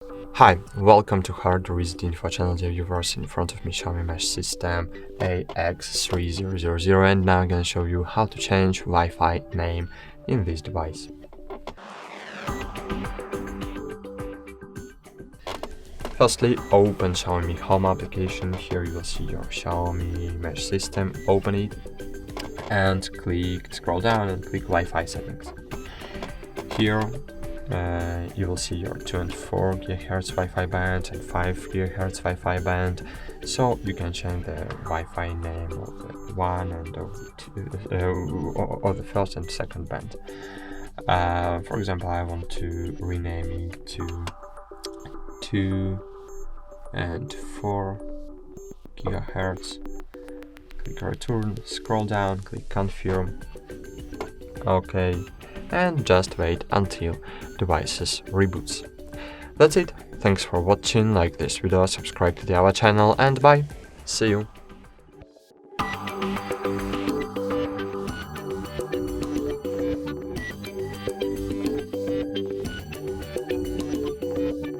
Hi, welcome to HardReset.Info channel, dear viewers. In front of me Xiaomi Mash System AX3000, and now I'm gonna show you how to change Wi-Fi name in this device. Firstly, open Xiaomi Home application. Here you will see your Xiaomi Mash System. Open it and scroll down and click Wi-Fi settings. Here you will see your 2.4 GHz Wi-Fi band and 5 GHz Wi-Fi band, so you can change the Wi-Fi name of the one and of the two, or the first and second band. For example, I want to rename it to 2 and 4 GHz. Click return, scroll down, click confirm. Okay, and just wait until devices reboots. That's it. Thanks for watching. Like this video, subscribe to our channel, and bye. See you.